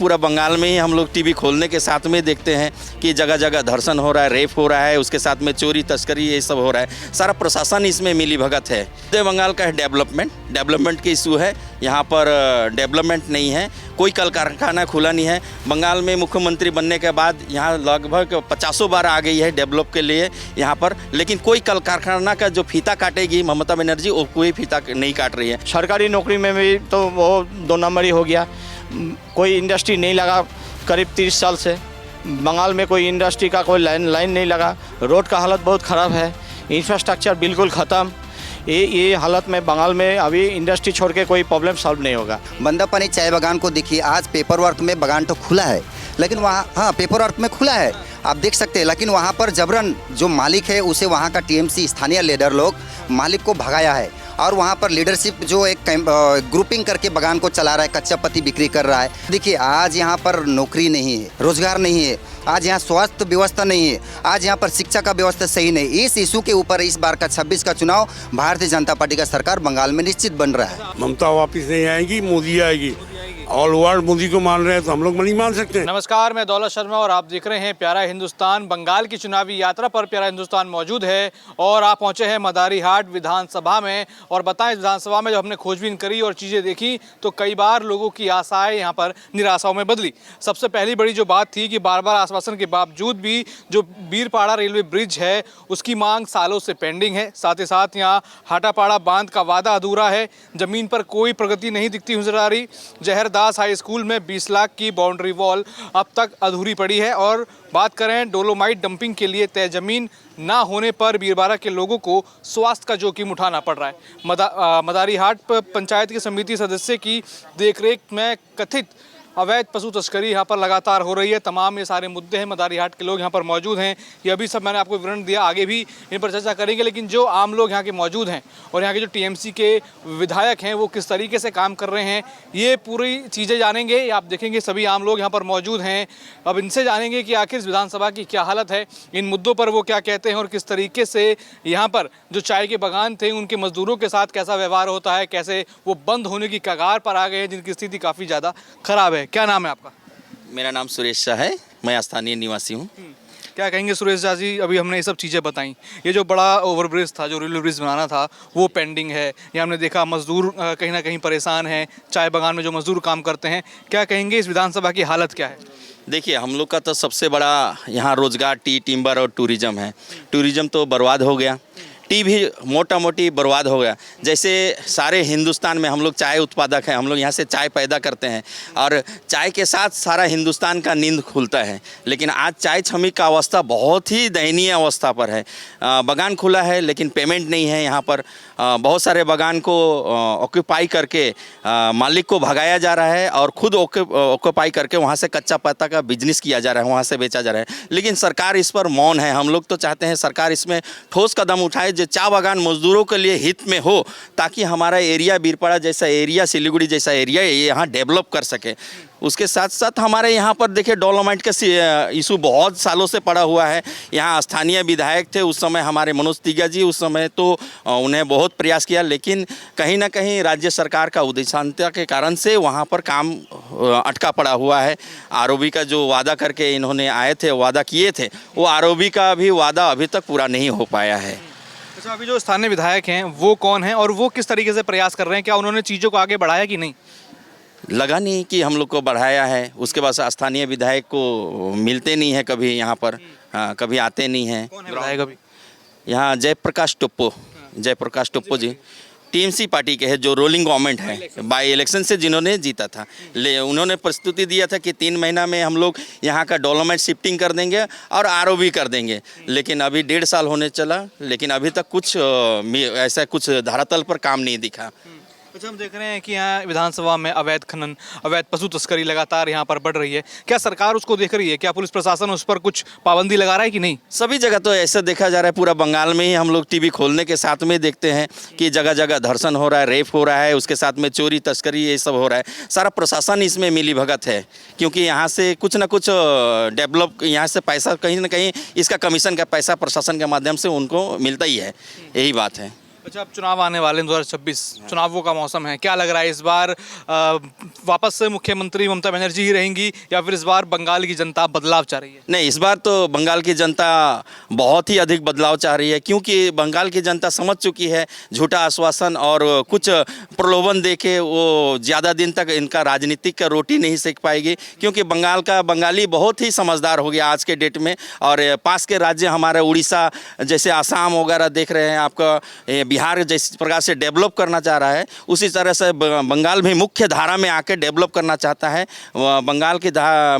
पूरा बंगाल में ही हम लोग टीवी खोलने के साथ में देखते हैं कि जगह जगह धर्षण हो रहा है, रेप हो रहा है, उसके साथ में चोरी तस्करी ये सब हो रहा है। सारा प्रशासन इसमें मिली भगत है। उत्तर बंगाल का है डेवलपमेंट की इशू है। यहाँ पर डेवलपमेंट नहीं है, कोई कल कारखाना खुला नहीं है। बंगाल में मुख्यमंत्री बनने के बाद यहाँ लगभग 50 बार आ गई है डेवलप के लिए यहाँ पर, लेकिन कोई कल कारखाना का जो फीता काटेगी ममता बनर्जी, वो कोई फीता नहीं काट रही है। सरकारी नौकरी में भी तो वो 2 नंबरी हो गया। कोई इंडस्ट्री नहीं लगा करीब 30 साल से। बंगाल में कोई इंडस्ट्री का कोई लाइन नहीं लगा। रोड का हालत बहुत ख़राब है, इंफ्रास्ट्रक्चर बिल्कुल ख़त्म। ये हालत में बंगाल में अभी इंडस्ट्री छोड़ के कोई प्रॉब्लम सॉल्व नहीं होगा। बंदापानी चाय बागान को देखिए, आज पेपर वर्क में बागान तो खुला है, लेकिन वहाँ पेपर वर्क में खुला है, आप देख सकते हैं, लेकिन वहाँ पर जबरन जो मालिक है उसे वहाँ का टीएमसी स्थानीय लीडर लोग मालिक को भगाया है और वहाँ पर लीडरशिप जो एक ग्रुपिंग करके बागान को चला रहा है, कच्चा पत्ती बिक्री कर रहा है। देखिए, आज यहाँ पर नौकरी नहीं है, रोजगार नहीं है, आज यहाँ स्वास्थ्य व्यवस्था नहीं है, आज यहाँ पर शिक्षा का व्यवस्था सही नहीं। इस इशू के ऊपर इस बार का 26 का चुनाव भारतीय जनता पार्टी का सरकार बंगाल में निश्चित बन रहा है। ममता वापिस नहीं आएगी, मोदी आएगी। ऑल वर्ल्ड मोदी को मान रहे हैं तो हम लोग नहीं मान सकते। नमस्कार, मैं दौलत शर्मा और आप देख रहे हैं प्यारा हिंदुस्तान। बंगाल की चुनावी यात्रा पर प्यारा हिंदुस्तान मौजूद है और आप पहुंचे हैं मदारीहाट विधानसभा में। और बताएं, विधानसभा में जब हमने खोजबीन करी और चीज़ें देखी तो कई बार लोगों की आशाएं यहां पर निराशाओं में बदली। सबसे पहली बड़ी जो बात थी कि बार बार आश्वासन के बावजूद भी जो बीरपाड़ा रेलवे ब्रिज है उसकी मांग सालों से पेंडिंग है। साथ ही साथ यहाँ हाटापाड़ा बांध का वादा अधूरा है, ज़मीन पर कोई प्रगति नहीं दिखती नजर आ रही। जहरदास हाई स्कूल में 20 लाख की बाउंड्री वॉल अब तक अधूरी पड़ी है। और बात करें डोलोमाइट डंपिंग के लिए तय जमीन ना होने पर बीरपाड़ा के लोगों को स्वास्थ्य का जोखिम उठाना पड़ रहा है। मदारीहाट पंचायत की समिति सदस्य की देखरेख में कथित अवैध पशु तस्करी यहाँ पर लगातार हो रही है। तमाम ये सारे मुद्दे हैं, मदारीहाट के लोग यहाँ पर मौजूद हैं। ये अभी सब मैंने आपको विवरण दिया, आगे भी इन पर चर्चा करेंगे। लेकिन जो आम लोग यहाँ के मौजूद हैं और यहाँ के जो टीएमसी के विधायक हैं वो किस तरीके से काम कर रहे हैं, ये पूरी चीज़ें जानेंगे। आप देखेंगे सभी आम लोग यहाँ पर मौजूद हैं। अब इनसे जानेंगे कि आखिर विधानसभा की क्या हालत है, इन मुद्दों पर वो क्या कहते हैं और किस तरीके से यहाँ पर जो चाय के बागान थे उनके मजदूरों के साथ कैसा व्यवहार होता है, कैसे वो बंद होने की कगार पर आ गए हैं जिनकी स्थिति काफ़ी ज़्यादा खराब है। क्या नाम है आपका? मेरा नाम सुरेश शाह है, मैं स्थानीय निवासी हूँ। क्या कहेंगे सुरेश शाह जी, अभी हमने ये सब चीज़ें बताई, ये जो बड़ा ओवरब्रिज था, जो रेलवे ब्रिज बनाना था, वो पेंडिंग है। ये हमने देखा मजदूर कहीं ना कहीं परेशान हैं, चाय बागान में जो मजदूर काम करते हैं। क्या कहेंगे इस विधानसभा की हालत क्या है? देखिए, हम लोग का तो सबसे बड़ा यहाँ रोजगार टिम्बर और टूरिज़्म है। टूरिज़्म तो बर्बाद हो गया, टी भी मोटा मोटी बर्बाद हो गया। जैसे सारे हिंदुस्तान में हम लोग चाय उत्पादक हैं, हम लोग यहाँ से चाय पैदा करते हैं और चाय के साथ सारा हिंदुस्तान का नींद खुलता है। लेकिन आज चाय श्रमिक का अवस्था बहुत ही दयनीय अवस्था पर है। बागान खुला है लेकिन पेमेंट नहीं है। यहाँ पर बहुत सारे बागान को ऑक्यूपाई करके मालिक को भगाया जा रहा है और खुद ऑक्यूपाई करके वहाँ से कच्चा पत्ता का बिजनेस किया जा रहा है, वहाँ से बेचा जा रहा है। लेकिन सरकार इस पर मौन है। हम लोग तो चाहते हैं सरकार इसमें ठोस कदम उठाए जो चाय बागान मजदूरों के लिए हित में हो, ताकि हमारा एरिया बीरपाड़ा जैसा एरिया, सिलीगुड़ी जैसा एरिया यहाँ डेवलप कर सके। उसके साथ साथ हमारे यहाँ पर देखिए डोलोमाइट का इशू बहुत सालों से पड़ा हुआ है। यहाँ स्थानीय विधायक थे उस समय हमारे मनोज तिग्गा जी, उस समय तो उन्हें बहुत प्रयास किया, लेकिन कहीं ना कहीं राज्य सरकार का उद्देश्यता के कारण से वहाँ पर काम अटका पड़ा हुआ है। आरओबी का जो वादा करके इन्होंने आए थे, वादा किए थे, वो आरओबी का भी वादा अभी तक पूरा नहीं हो पाया है। अच्छा, अभी जो स्थानीय विधायक हैं वो कौन हैं और वो किस तरीके से प्रयास कर रहे हैं? क्या उन्होंने चीज़ों को आगे बढ़ाया कि नहीं? लगा नहीं कि हम लोग को बढ़ाया है। उसके बाद स्थानीय विधायक को मिलते नहीं है कभी यहाँ पर, कभी आते नहीं हैं। कौन है विधायक अभी यहाँ? जयप्रकाश टोप्पो जी टीएमसी पार्टी के हैं, जो रोलिंग गवर्नमेंट है। बाई इलेक्शन से जिन्होंने जीता था, उन्होंने प्रस्तुति दिया था कि 3 महीना में हम लोग यहाँ का डोलोमाइट शिफ्टिंग कर देंगे और आरओबी कर देंगे। लेकिन अभी 1.5 साल होने चला, लेकिन अभी तक कुछ ऐसा कुछ धरातल पर काम नहीं दिखा। अच्छा, हम देख रहे हैं कि यहाँ विधानसभा में अवैध खनन, अवैध पशु तस्करी लगातार यहाँ पर बढ़ रही है। क्या सरकार उसको देख रही है? क्या पुलिस प्रशासन उस पर कुछ पाबंदी लगा रहा है कि नहीं? सभी जगह तो ऐसा देखा जा रहा है। पूरा बंगाल में ही हम लोग टीवी खोलने के साथ में देखते हैं कि जगह जगह धर्षण हो रहा है, रेप हो रहा है, उसके साथ में चोरी तस्करी ये सब हो रहा है। सारा प्रशासन इसमें मिली भगत है, क्योंकि यहाँ से कुछ ना कुछ डेवलप, यहाँ से पैसा कहीं ना कहीं इसका कमीशन का पैसा प्रशासन के माध्यम से उनको मिलता ही है। यही बात है। अच्छा, अब चुनाव आने वाले हैं 2026, चुनावों का मौसम है, क्या लग रहा है इस बार वापस से मुख्यमंत्री ममता बनर्जी ही रहेंगी या फिर इस बार बंगाल की जनता बदलाव चाह रही है? नहीं, इस बार तो बंगाल की जनता बहुत ही अधिक बदलाव चाह रही है, क्योंकि बंगाल की जनता समझ चुकी है झूठा आश्वासन और कुछ प्रलोभन देके वो ज़्यादा दिन तक इनका राजनीतिक का रोटी नहीं सेक पाएगी, क्योंकि बंगाल का बंगाली बहुत ही समझदार हो गया आज के डेट में। और पास के राज्य हमारे उड़ीसा जैसे आसाम वगैरह देख रहे हैं, आपका बिहार जिस प्रकार से डेवलप करना चाह रहा है उसी तरह से बंगाल भी मुख्य धारा में आके डेवलप करना चाहता है। बंगाल की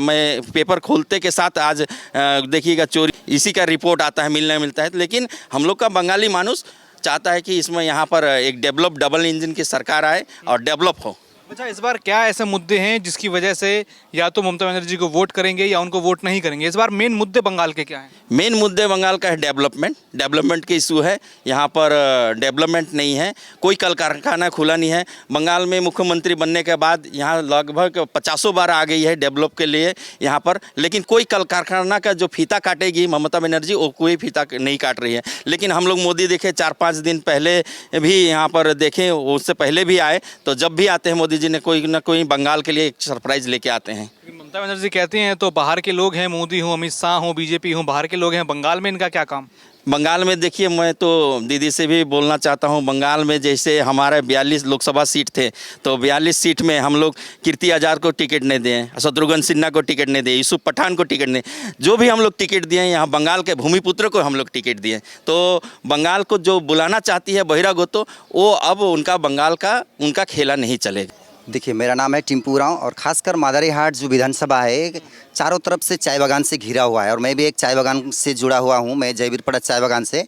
में पेपर खोलते के साथ आज देखिएगा चोरी इसी का रिपोर्ट आता है, मिलता है। लेकिन हम लोग का बंगाली मानुस चाहता है कि इसमें यहाँ पर एक डेवलप डबल इंजन की सरकार आए और डेवलप हो। अच्छा, इस बार क्या ऐसे मुद्दे हैं जिसकी वजह से या तो ममता बनर्जी को वोट करेंगे या उनको वोट नहीं करेंगे? इस बार मेन मुद्दे बंगाल के क्या हैं? मेन मुद्दे बंगाल का है डेवलपमेंट के इशू है। यहाँ पर डेवलपमेंट नहीं है, कोई कल कारखाना खुला नहीं है। बंगाल में मुख्यमंत्री बनने के बाद यहाँ लगभग 50 बार आ गई है डेवलप के लिए यहाँ पर, लेकिन कोई कल कारखाना का जो फीता काटेगी ममता बनर्जी वो कोई फीता नहीं काट रही है। लेकिन हम लोग मोदी देखे 4-5 दिन पहले भी यहाँ पर देखें, उससे पहले भी आए, तो जब भी आते हैं मोदी जी ने कोई ना कोई बंगाल के लिए एक सरप्राइज लेके आते हैं। ममता बनर्जी कहती हैं तो बाहर के लोग हैं, मोदी हूँ, अमित शाह हूँ, बीजेपी हूँ, बाहर के लोग हैं, बंगाल में इनका क्या काम? बंगाल में देखिए, मैं तो दीदी से भी बोलना चाहता हूँ, बंगाल में जैसे हमारे 42 लोकसभा सीट थे, तो 42 सीट में हम लोग कीर्ति आज़ाद को टिकट नहीं दिए, शत्रुघ्न सिन्हा को टिकट नहीं दिए, यूसुफ पठान को टिकट नहीं, जो भी हम लोग टिकट दिए यहाँ बंगाल के भूमिपुत्र को हम लोग टिकट दिए। तो बंगाल को जो बुलाना चाहती है बहिरागत, वो अब उनका बंगाल का उनका खेला नहीं चलेगा। देखिए, मेरा नाम है टिम्पू राव और खासकर मादारीहाट जो विधानसभा है चारों तरफ से चाय बागान से घिरा हुआ है और मैं भी एक चाय बागान से जुड़ा हुआ हूं, मैं जयवीरपड़ा चाय बागान से।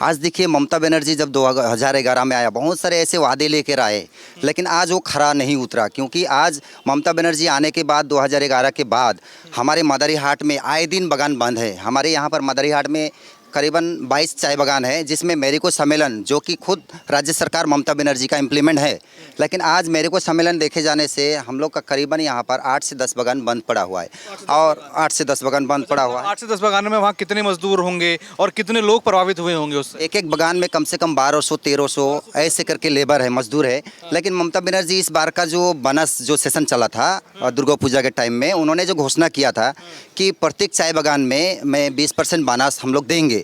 आज देखिए, ममता बनर्जी जब 2011 में आया बहुत सारे ऐसे वादे लेकर आए, लेकिन आज वो खरा नहीं उतरा, क्योंकि आज ममता बनर्जी आने के बाद 2011 के बाद हमारे मादारीहाट में आए दिन बागान बंद है। हमारे यहाँ पर मादारीहाट में करीबन 22 चाय बागान है, जिसमें मेरिको सम्मेलन जो कि खुद राज्य सरकार ममता बनर्जी का इम्प्लीमेंट है, लेकिन आज मेरिको सम्मेलन देखे जाने से हम लोग का करीबन यहाँ पर 8 से 10 बागान बंद पड़ा हुआ है और 8 से 10 बागान बंद पड़ा हुआ है। 8 से 10 बागान में वहाँ कितने मजदूर होंगे और कितने लोग प्रभावित हुए होंगे उससे? एक एक बागान में कम से कम 1200-1300 ऐसे करके लेबर है, मजदूर है। लेकिन ममता बनर्जी इस बार का जो बनस जो सेशन चला था दुर्गा पूजा के टाइम में, उन्होंने जो घोषणा किया था कि प्रत्येक चाय बागान में मैं 20% बोनस हम लोग देंगे,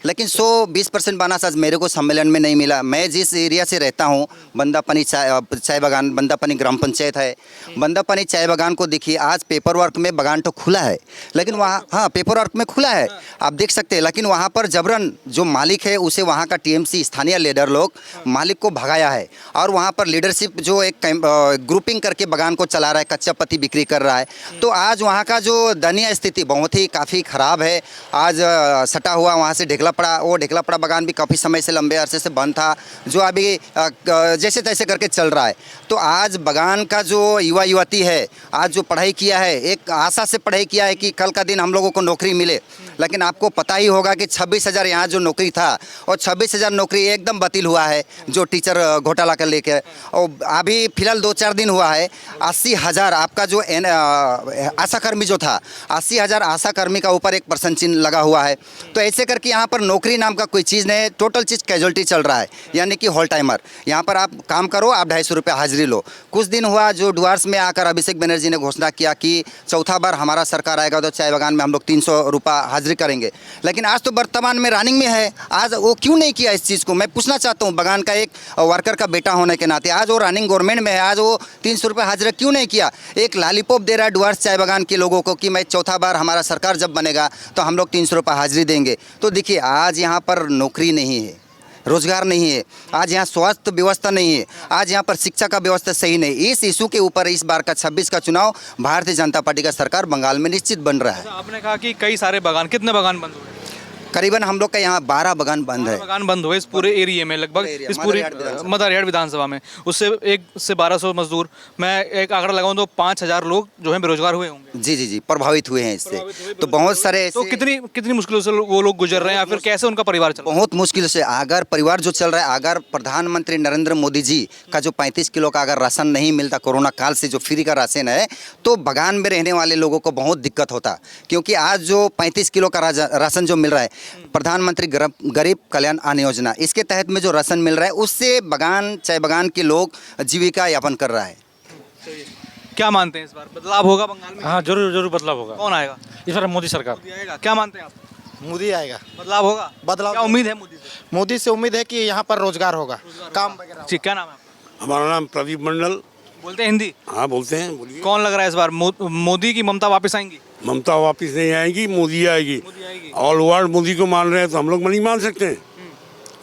लेकिन 120% बोनस आज मेरे को सम्मेलन में नहीं मिला। मैं जिस एरिया से रहता हूँ, बंदापनी चाय बागान, बंदापनी ग्राम पंचायत है, बंदापनी चाय बागान को देखिए, आज पेपर वर्क में बागान तो खुला है, लेकिन वहाँ हाँ पेपर वर्क में खुला है, आप देख सकते हैं, लेकिन वहाँ पर जबरन जो मालिक है उसे वहाँ का टीएमसी स्थानीय लीडर लोग मालिक को भगाया है और वहाँ पर लीडरशिप जो एक ग्रुपिंग करके बागान को चला रहा है, कच्चा पत्ती बिक्री कर रहा है। तो आज वहाँ का जो दयनीय स्थिति बहुत ही काफ़ी ख़राब है। आज सटा हुआ वहाँ से ढेकलापड़ा बागान भी काफ़ी समय से लंबे अरसे से बंद था, जो अभी जैसे तैसे करके चल रहा है। तो आज बागान का जो युवा युवती है, आज जो पढ़ाई किया है, एक आशा से पढ़ाई किया है कि कल का दिन हम लोगों को नौकरी मिले, लेकिन आपको पता ही होगा कि 26,000 यहाँ जो नौकरी था और 26,000 नौकरी एकदम बातिल हुआ है जो टीचर घोटाला कर लेकर। और अभी फिलहाल 2-4 दिन हुआ है, 80,000 आपका जो आशा कर्मी जो था, 80,000 आशा कर्मी का ऊपर एक % चिन्ह लगा हुआ है। तो ऐसे करके यहाँ पर नौकरी नाम का कोई चीज़ नहीं, टोटल चीज़ कैजुअलिटी चल रहा है, यानी कि होल टाइमर। यहाँ पर आप काम करो, आप 250 रुपये हाजिरी लो। कुछ दिन हुआ जो डुआर्स में आकर अभिषेक बनर्जी ने घोषणा किया कि चौथा बार हमारा सरकार आएगा तो चाय बागान में हम लोग 300 रुपये हाजिरी करेंगे, लेकिन आज तो वर्तमान में रनिंग में है। आज वो क्यों नहीं किया इस चीज़ को? मैं पूछना चाहता हूँ, बागान का एक वर्कर का बेटा होने के नाते आज वो रनिंग गवर्नमेंट में है, आज वो 300 रुपये हाजिरी क्यों नहीं किया? एक लॉलीपॉप दे रहा है डुआर्स चाय बागान के लोगों को कि मैं चौथा बार हमारा सरकार जब बनेगा तो हम लोग 300 रुपये हाजिरी देंगे। तो देखिए, आज यहाँ पर नौकरी नहीं है, रोजगार नहीं है, आज यहाँ स्वास्थ्य व्यवस्था नहीं है, आज यहाँ पर शिक्षा का व्यवस्था सही नहीं। इस इशू के ऊपर इस बार का 26 का चुनाव भारतीय जनता पार्टी का सरकार बंगाल में निश्चित बन रहा है। आपने कहा कि कई सारे बागान, कितने बागान बंद हुए? करीबन हम लोग का यहाँ 12 बागान बंद है। बागान बंद हुए इस पूरे एरिया में, लगभग इस पूरी मादारीहाट विधानसभा में। उससे 1 से 1200 मजदूर, मैं एक आंकड़ा लगाऊं तो 5,000 लोग जो हैं बेरोजगार हुए होंगे। जी प्रभावित हुए हैं इससे। तो बहुत सारे तो कितनी मुश्किलों से वो लोग गुजर रहे हैं या फिर कैसे उनका परिवार चल रहा है? बहुत मुश्किल से अगर परिवार जो चल रहा है, अगर प्रधानमंत्री नरेंद्र मोदी जी का जो 35 किलो का अगर राशन नहीं मिलता कोरोना काल से, जो फ्री का राशन है, तो बागान में रहने वाले लोगों को बहुत दिक्कत होता, क्योंकि आज जो 35 किलो का राशन जो मिल रहा है, प्रधानमंत्री गरीब कल्याण अन्न योजना, इसके तहत में जो राशन मिल रहा है उससे बगान चाय बगान के लोग जीविका यापन कर रहा है। क्या मानते हैं इस बार बदलाव होगा बंगाल में? हाँ जरूर जरूर बदलाव होगा। कौन आएगा? इस बार मोदी सरकार। मोदी आएगा। क्या मानते हैं आप? मोदी आएगा। बदलाव होगा? बदलाव क्या उम्मीद है मोदी से? मोदी से उम्मीद है कि यहाँ पर रोजगार होगा, काम वगैरह। जी, क्या नाम है आपका? हमारा नाम प्रदीप मंडल। बोलते हैं हिंदी? हाँ बोलते हैं, बोलिए। कौन लग रहा है इस बार मोदी की ममता वापस आएंगी? ममता वापस नहीं आएगी, मोदी आएगी। मोदी आएगी। ऑल वर्ल्ड मोदी को मान रहे हैं तो हम लोग नहीं मान सकते।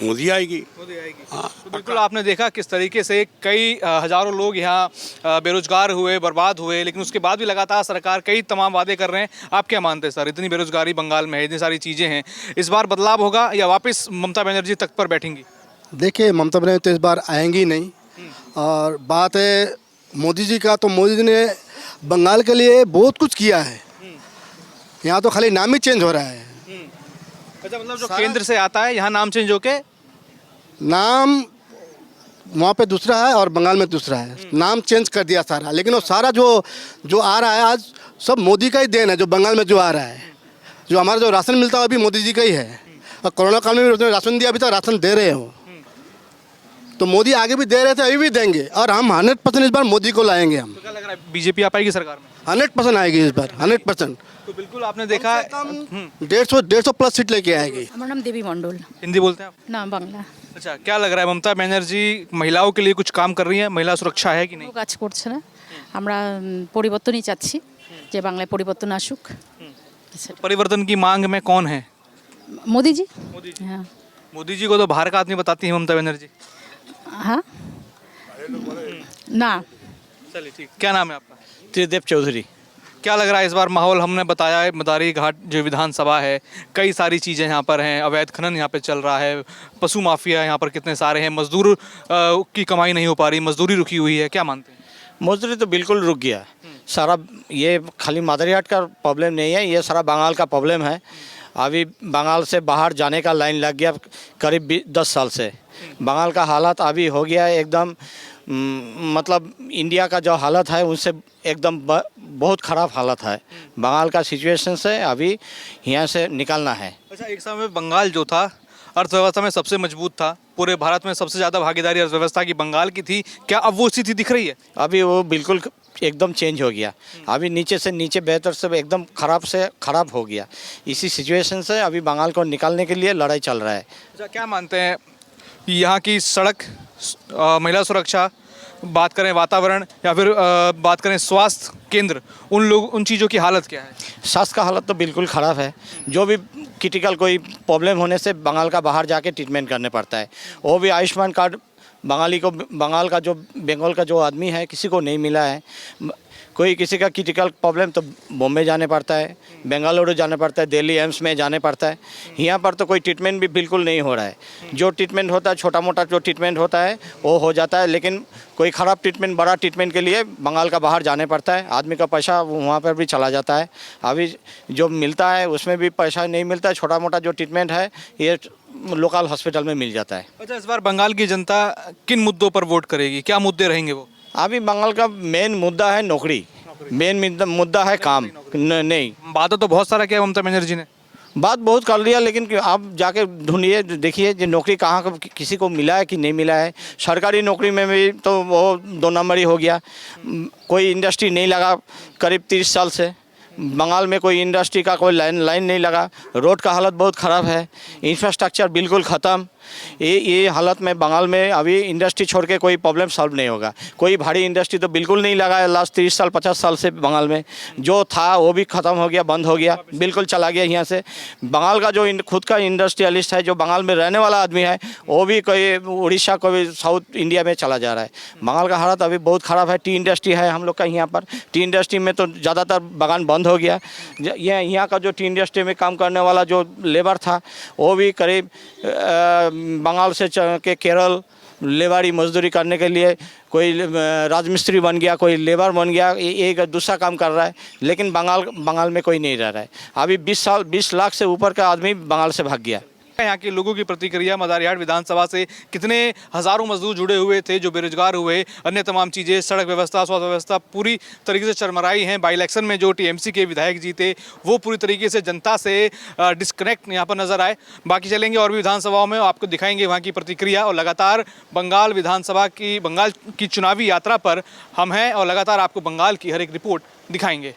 मोदी आएगी। मोदी आएगी। हाँ, तो बिल्कुल आपने देखा किस तरीके से कई हजारों लोग यहाँ बेरोजगार हुए, बर्बाद हुए, लेकिन उसके बाद भी लगातार सरकार कई तमाम वादे कर रहे हैं। आप क्या मानते हैं सर, इतनी बेरोजगारी बंगाल में है, इतनी सारी चीज़ें हैं, इस बार बदलाव होगा या वापस ममता बनर्जी तख्त पर बैठेंगी? देखिए ममता बनर्जी तो इस बार आएंगी नहीं। और बात है मोदी जी का, तो मोदी जी ने बंगाल के लिए बहुत कुछ किया है। यहाँ तो खाली नाम ही चेंज हो रहा है। अच्छा, मतलब जो केंद्र से आता है यहाँ नाम चेंज होके नाम वहाँ पे दूसरा है और बंगाल में दूसरा है, नाम चेंज कर दिया सारा। लेकिन वो सारा जो आ रहा है आज सब मोदी का ही देन है। जो बंगाल में जो आ रहा है, जो हमारा जो राशन मिलता है अभी मोदी जी का ही है। और कोरोना काल में भी उसने राशन दिया, अभी तक राशन दे रहे हो। तो मोदी आगे भी दे रहे थे, अभी भी देंगे। और हम 100% इस बार मोदी को लाएंगे। हम तो क्या लग रहा है बीजेपी आ पाएगी सरकार में? 100% आएगी इस बार, 100%। तो बिल्कुल आपने देखा है। 150 प्लस सीट लेके आएगी। हमारा नाम देवी मंडल। हिंदी बोलते हैं आप? ना बांग्ला। अच्छा, क्या लग रहा है ममता बनर्जी महिलाओं के लिए कुछ काम कर रही है? महिला सुरक्षा है कि नहीं? কাজ করছে না, আমরা পরিবর্তনই চাচ্ছি যে বাংলায় পরিবর্তন আসুক। परिवर्तन की मांग में कौन है? मोदी जी। मोदी जी। हाँ मोदी जी को तो बाहर का आदमी बताती है ममता बनर्जी। हाँ ना। चलिए ठीक। क्या नाम है आपका? त्रिदेव चौधरी। क्या लग रहा है इस बार माहौल? हमने बताया है मदारी घाट जो विधानसभा है, कई सारी चीज़ें यहाँ पर हैं, अवैध खनन यहाँ पे चल रहा है, पशु माफिया यहाँ पर कितने सारे हैं, मजदूर की कमाई नहीं हो पा रही, मजदूरी रुकी हुई है, क्या मानते हैं? मजदूरी तो बिल्कुल रुक गया सारा। ये खाली मादरियाट का प्रॉब्लम नहीं है, ये सारा बंगाल का प्रॉब्लम है। अभी बंगाल से बाहर जाने का लाइन लग गया करीब 10 साल से। बंगाल का हालत अभी हो गया है एकदम, मतलब इंडिया का जो हालत है उनसे एकदम बहुत ख़राब हालत है। बंगाल का सिचुएशन से अभी यहाँ से निकलना है। अच्छा, एक समय में बंगाल जो था अर्थव्यवस्था में सबसे मजबूत था, पूरे भारत में सबसे ज़्यादा भागीदारी अर्थव्यवस्था की बंगाल की थी, क्या अब वो स्थिति दिख रही है? अभी वो बिल्कुल एकदम चेंज हो गया। अभी नीचे से नीचे बेहतर से एकदम ख़राब से ख़राब हो गया। इसी सिचुएशन से अभी बंगाल को निकालने के लिए लड़ाई चल रहा है। अच्छा, क्या मानते हैं यहाँ की सड़क, महिला सुरक्षा, बात करें वातावरण, या फिर बात करें स्वास्थ्य केंद्र, उन चीज़ों की हालत क्या है? स्वास्थ्य का हालत तो बिल्कुल ख़राब है। जो भी क्रिटिकल कोई प्रॉब्लम होने से बंगाल का बाहर जाके ट्रीटमेंट करने पड़ता है। वो भी आयुष्मान कार्ड बंगाल का जो बंगाल का जो आदमी है किसी को नहीं मिला है। कोई किसी का क्रिटिकल प्रॉब्लम तो बॉम्बे जाने पड़ता है, बेंगलुरु जाने पड़ता है, दिल्ली एम्स में जाने पड़ता है। यहाँ पर तो कोई ट्रीटमेंट भी बिल्कुल नहीं हो रहा है। जो ट्रीटमेंट होता है, छोटा मोटा जो ट्रीटमेंट होता है वो हो जाता है, लेकिन कोई ख़राब ट्रीटमेंट, बड़ा ट्रीटमेंट के लिए बंगाल का बाहर जाने पड़ता है। आदमी का पैसा वहाँ पर भी चला जाता है। अभी जो मिलता है उसमें भी पैसा नहीं मिलता है। छोटा मोटा जो ट्रीटमेंट है ये लोकल हॉस्पिटल में मिल जाता है। अच्छा, इस बार बंगाल की जनता किन मुद्दों पर वोट करेगी? क्या मुद्दे रहेंगे वो? अभी बंगाल का मेन मुद्दा है नौकरी, मेन मुद्दा है काम नहीं। बात तो बहुत सारा किया ममता बनर्जी ने, बात बहुत कर लिया, लेकिन आप जाके ढूंढिए, देखिए कि नौकरी कहाँ का किसी को मिला है कि नहीं मिला है। सरकारी नौकरी में भी तो वो 2 नंबरी हो गया। कोई इंडस्ट्री नहीं लगा करीब 30 साल से। बंगाल में कोई इंडस्ट्री का कोई लाइन नहीं लगा। रोड का हालत बहुत ख़राब है, इंफ्रास्ट्रक्चर बिल्कुल ख़त्म। ये हालत में बंगाल में अभी इंडस्ट्री छोड़ के कोई प्रॉब्लम सॉल्व नहीं होगा। कोई भारी इंडस्ट्री तो बिल्कुल नहीं लगा है लास्ट 30 साल 50 साल से बंगाल में। जो था वो भी ख़त्म हो गया, बंद हो गया, बिल्कुल चला गया यहाँ से। बंगाल का जो खुद का इंडस्ट्रियलिस्ट है, जो बंगाल में रहने वाला आदमी है, वो भी कोई उड़ीसा, कोई साउथ इंडिया में चला जा रहा है। बंगाल का हालत अभी बहुत ख़राब है। टी इंडस्ट्री है हम लोग का यहाँ पर। टी इंडस्ट्री में तो ज़्यादातर बागान बंद हो गया। यहाँ का जो टी इंडस्ट्री में काम करने वाला जो लेबर था वो भी करीब बंगाल से के केरल लेबारी मजदूरी करने के लिए कोई राजमिस्त्री बन गया, कोई लेबर बन गया, एक दूसरा काम कर रहा है। लेकिन बंगाल में कोई नहीं रह रहा है। अभी 20 लाख से ऊपर का आदमी बंगाल से भाग गया। यहाँ के लोगों की प्रतिक्रिया, मदारीहाट विधानसभा से कितने हजारों मजदूर जुड़े हुए थे जो बेरोजगार हुए, अन्य तमाम चीज़ें, सड़क व्यवस्था, स्वास्थ्य व्यवस्था पूरी तरीके से चरमराई हैं। बाई इलेक्शन में जो टीएमसी के विधायक जीते वो पूरी तरीके से जनता से डिस्कनेक्ट यहाँ पर नजर आए। बाकी चलेंगे और भी विधानसभाओं में, आपको दिखाएंगे वहाँ की प्रतिक्रिया। और लगातार बंगाल की चुनावी यात्रा पर हम हैं और लगातार आपको बंगाल की हर एक रिपोर्ट दिखाएंगे।